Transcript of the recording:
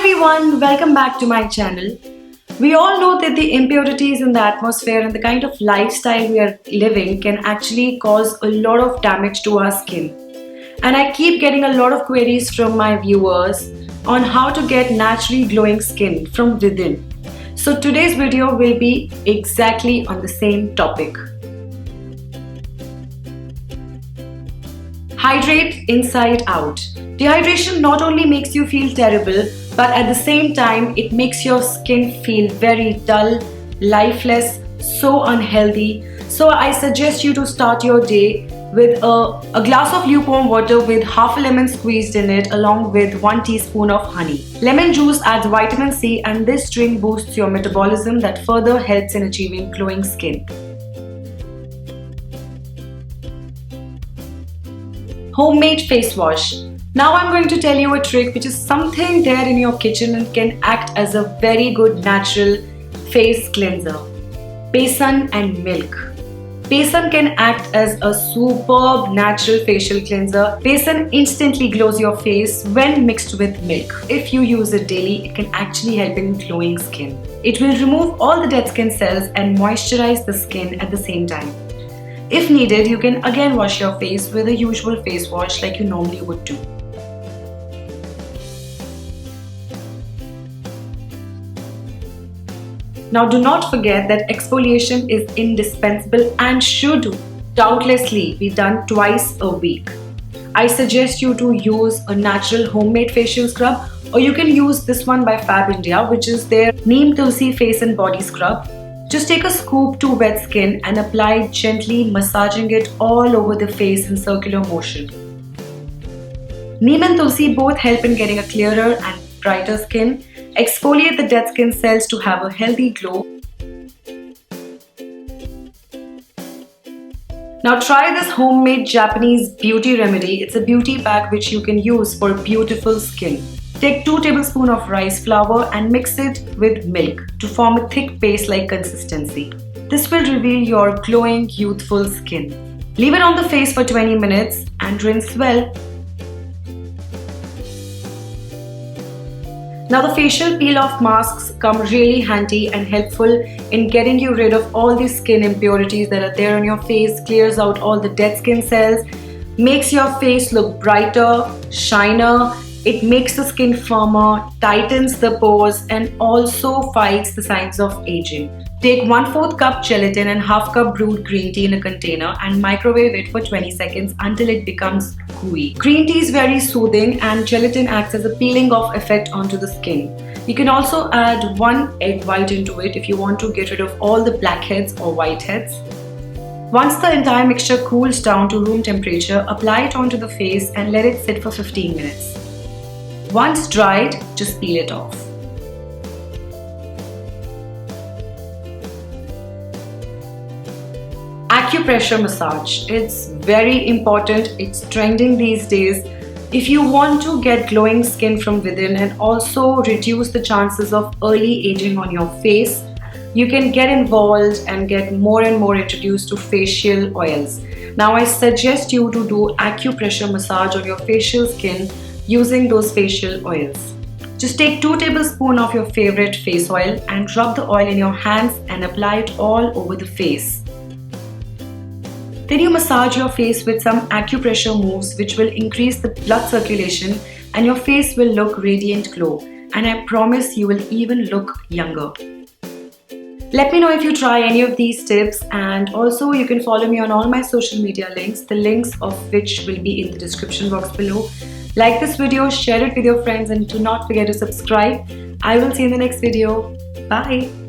everyone, welcome back to my channel. We all know that the impurities in the atmosphere and the kind of lifestyle we are living can actually cause a lot of damage to our skin. And I keep getting a lot of queries from my viewers on how to get naturally glowing skin from within. So today's video will be exactly on the same topic. Hydrate inside out. Dehydration not only makes you feel terrible, but at the same time it makes your skin feel very dull, lifeless, so unhealthy. So I suggest you to start your day with a glass of lukewarm water with half a lemon squeezed in it along with 1 teaspoon of honey. Lemon juice adds vitamin C and this drink boosts your metabolism that further helps in achieving glowing skin. Homemade face wash. Now I'm going to tell you a trick which is something there in your kitchen and can act as a very good natural face cleanser. Besan and milk. Besan can act as a superb natural facial cleanser. Besan instantly glows your face when mixed with milk. If you use it daily, it can actually help in glowing skin. It will remove all the dead skin cells and moisturize the skin at the same time. If needed, you can again wash your face with a usual face wash like you normally would do. Now do not forget that exfoliation is indispensable and should doubtlessly be done twice a week. I suggest you to use a natural homemade facial scrub, or you can use this one by Fab India, which is their Neem Tulsi face and body scrub. Just take a scoop to wet skin and apply it gently, massaging it all over the face in circular motion. Neem and Tulsi both help in getting a clearer and brighter skin, exfoliate the dead skin cells to have a healthy glow. Now try this homemade Japanese beauty remedy. It's a beauty pack which you can use for beautiful skin. Take 2 tablespoons of rice flour and mix it with milk to form a thick paste-like consistency. This will reveal your glowing, youthful skin. Leave it on the face for 20 minutes and rinse well. Now the facial peel-off masks come really handy and helpful in getting you rid of all these skin impurities that are there on your face, clears out all the dead skin cells, makes your face look brighter, shiner. It makes the skin firmer, tightens the pores and also fights the signs of aging. Take 1/4 cup gelatin and half cup brewed green tea in a container and microwave it for 20 seconds until it becomes gooey. Green tea is very soothing and gelatin acts as a peeling off effect onto the skin. You can also add 1 egg white into it if you want to get rid of all the blackheads or whiteheads. Once the entire mixture cools down to room temperature, apply it onto the face and let it sit for 15 minutes. Once dried, just peel it off. Acupressure massage. It's very important. It's trending these days. If you want to get glowing skin from within and also reduce the chances of early aging on your face, you can get involved and get more and more introduced to facial oils. Now I suggest you to do acupressure massage on your facial skin using those facial oils. Just take 2 tablespoons of your favorite face oil and rub the oil in your hands and apply it all over the face. Then you massage your face with some acupressure moves which will increase the blood circulation and your face will look radiant glow, and I promise you will even look younger. Let me know if you try any of these tips, and also you can follow me on all my social media links, the links of which will be in the description box below. Like this video, share it with your friends and do not forget to subscribe. I will see you in the next video. Bye.